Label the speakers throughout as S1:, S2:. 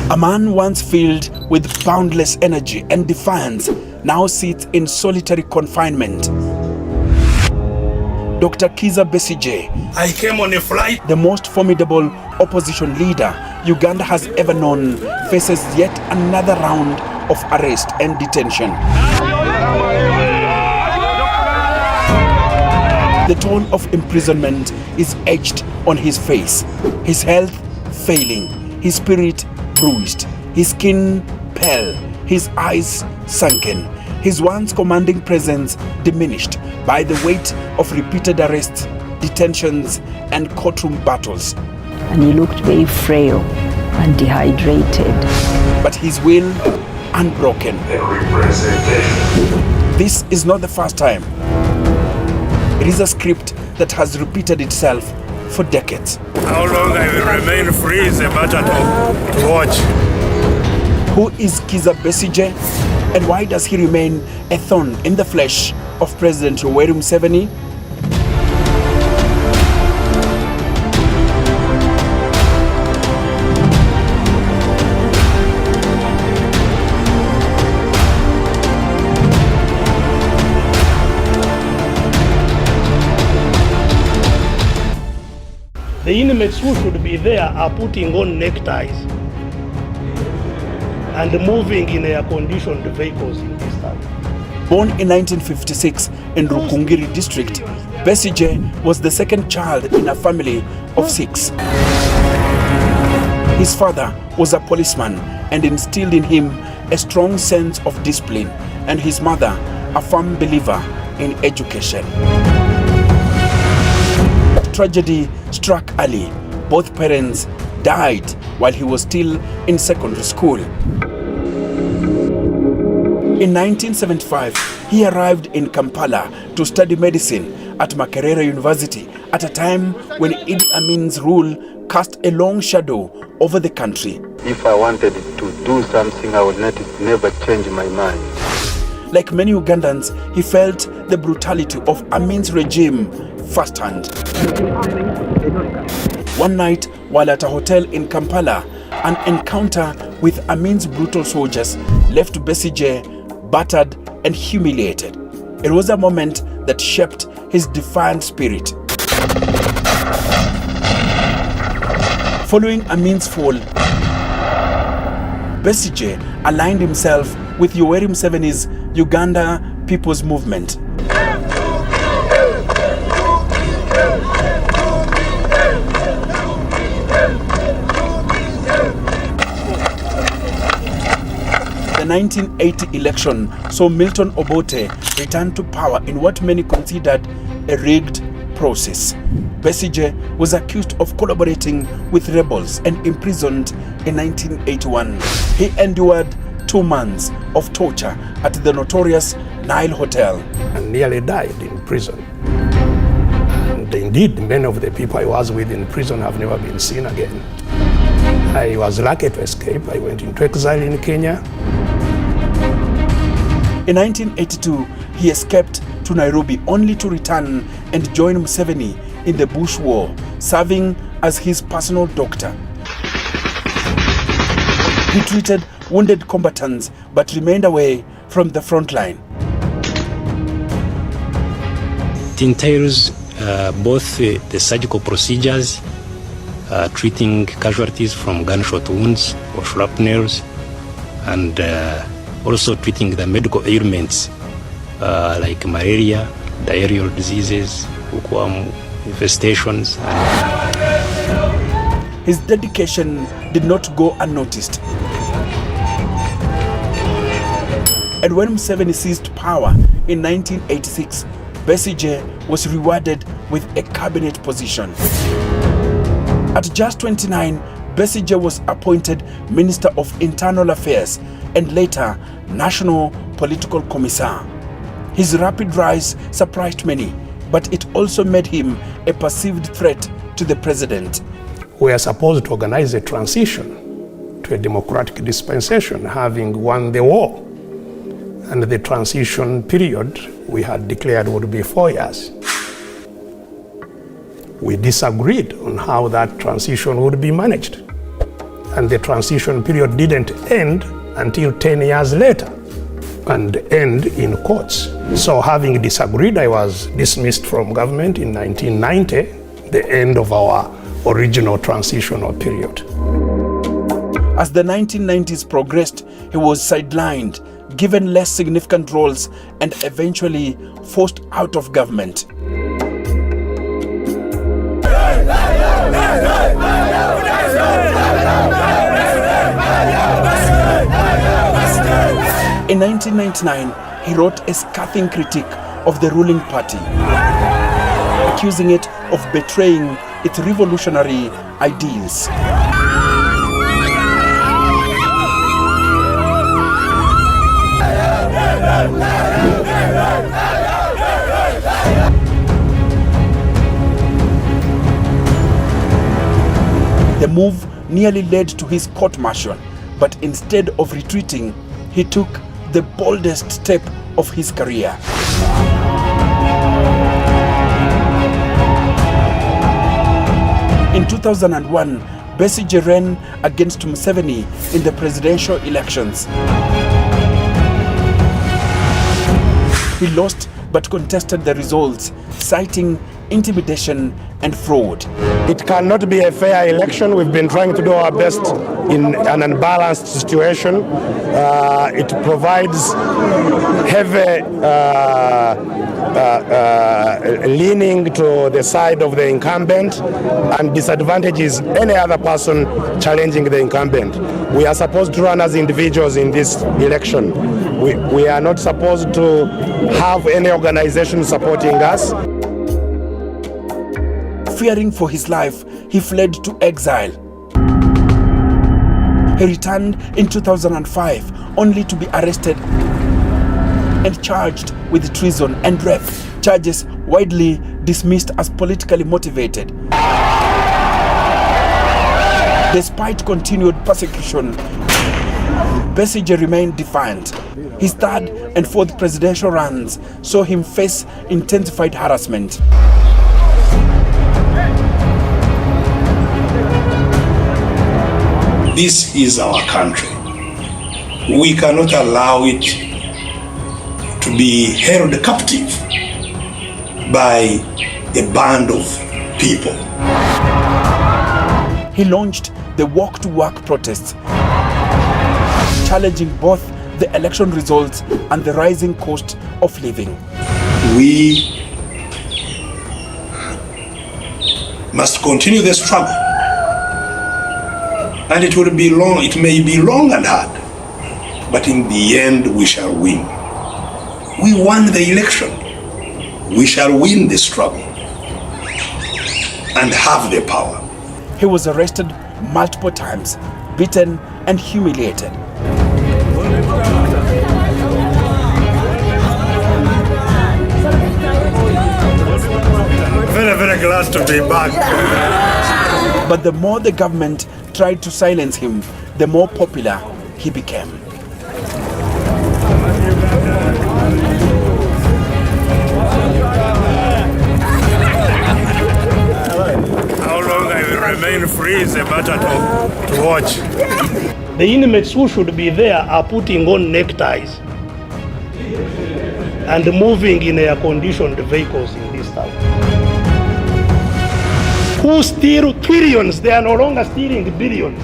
S1: A man once filled with boundless energy and defiance now sits in solitary confinement. Dr Kiiza Besigye,
S2: I came on a flight.
S1: the most formidable opposition leader Uganda has ever known, faces yet another round of arrest and detention. The tone of imprisonment is etched on his face, his health failing, his spirit bruised, his skin pale, his eyes sunken, his once commanding presence diminished by the weight of repeated arrests, detentions, and courtroom battles.
S3: And he looked very frail and dehydrated.
S1: But his will unbroken. This is not the first time. It is a script that has repeated itself for decades.
S2: How long I will remain free is a matter to watch.
S1: Who is Kiiza Besigye, and why does he remain a thorn in the flesh of President Museveni?
S4: The inmates who should be there are putting on neckties and moving in air-conditioned vehicles in this town.
S1: Born in 1956 in Rukungiri district, Besigye was the second child in a family of 6. His father was a policeman and instilled in him a strong sense of discipline, and his mother a firm believer in education. Tragedy struck early. Both parents died while he was still in secondary school. In 1975, he arrived in Kampala to study medicine at Makerere University at a time when Idi Amin's rule cast a long shadow over the country.
S5: If I wanted to do something, I would never change my mind.
S1: Like many Ugandans, he felt the brutality of Amin's regime firsthand. One night, while at a hotel in Kampala, an encounter with Amin's brutal soldiers left Besigye battered and humiliated. It was a moment that shaped his defiant spirit. Following Amin's fall, Besigye aligned himself with Yoweri Museveni's Uganda People's Movement. The 1980 election saw Milton Obote return to power in what many considered a rigged process. Besigye was accused of collaborating with rebels and imprisoned in 1981. He endured 2 months of torture at the notorious Nile Hotel.
S4: And nearly died in prison. And indeed, many of the people I was with in prison have never been seen again. I was lucky to escape. I went into exile in Kenya.
S1: In 1982, he escaped to Nairobi only to return and join Museveni in the Bush War, serving as his personal doctor. He treated wounded combatants but remained away from the front line.
S6: It entails both the surgical procedures, treating casualties from gunshot wounds or shrapnels, and also treating the medical ailments like malaria, diarrheal diseases, hookworm infestations.
S1: His dedication did not go unnoticed. And when Museveni seized power in 1986, Besigye was rewarded with a cabinet position. At just 29, Besigye was appointed Minister of Internal Affairs and later National Political Commissar. His rapid rise surprised many, but it also made him a perceived threat to the president.
S4: We are supposed to organize a transition to a democratic dispensation, having won the war. And the transition period we had declared would be 4 years. we disagreed on how that transition would be managed. And the transition period didn't end until 10 years later and end in courts. So having disagreed, I was dismissed from government in 1990, the end of our original transitional period.
S1: As the 1990s progressed, he was sidelined, given less significant roles, and eventually forced out of government. In 1999, he wrote a scathing critique of the ruling party, accusing it of betraying its revolutionary ideals. The move nearly led to his court-martial, but instead of retreating, he took the boldest step of his career. In 2001, Besigye ran against Museveni in the presidential elections. He lost but contested the results, citing intimidation and fraud.
S7: It cannot be a fair election. We've been trying to do our best in an unbalanced situation. It provides heavy leaning to the side of the incumbent and disadvantages any other person challenging the incumbent. We are supposed to run as individuals in this election. We are not supposed to have any organization supporting us.
S1: Fearing for his life, he fled to exile. He returned in 2005, only to be arrested and charged with treason and rape, charges widely dismissed as politically motivated. Despite continued persecution, Besigye remained defiant. His third and fourth presidential runs saw him face intensified harassment.
S8: This is our country. We cannot allow it to be held captive by a band of people.
S1: He launched the Walk to Work protests, challenging both the election results and the rising cost of living.
S8: We must continue the struggle. And it will be long, it may be long and hard, but in the end we shall win. We won the election. We shall win the struggle and have the power.
S1: He was arrested multiple times, beaten and humiliated.
S2: Very, very glad to be back.
S1: But the more the government tried to silence him, the more popular he became.
S2: How long I will remain free is a matter to watch.
S4: The inmates who should be there are putting on neckties and moving in air-conditioned vehicles in this town. Who steal trillions? They are no longer stealing billions.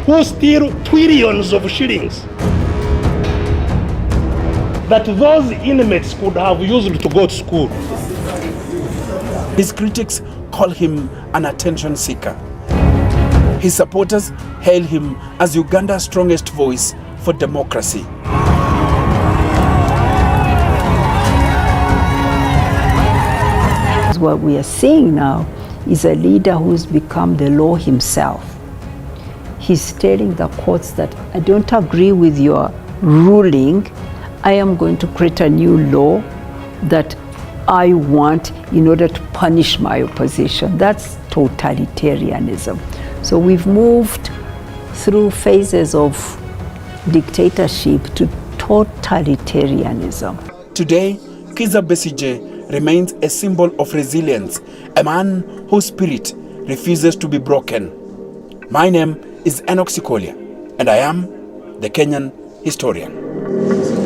S4: Who steal trillions of shillings that those inmates could have used to go to school?
S1: His critics call him an attention seeker. His supporters hail him as Uganda's strongest voice for democracy.
S3: What we are seeing now is a leader who's become the law himself. He's telling the courts that I don't agree with your ruling. I am going to create a new law that I want in order to punish my opposition. That's totalitarianism. So we've moved through phases of dictatorship to totalitarianism.
S1: Today, Kiiza Besigye remains a symbol of resilience, a man whose spirit refuses to be broken. My name is Enoch Sikolia, and I am the Kenyan historian.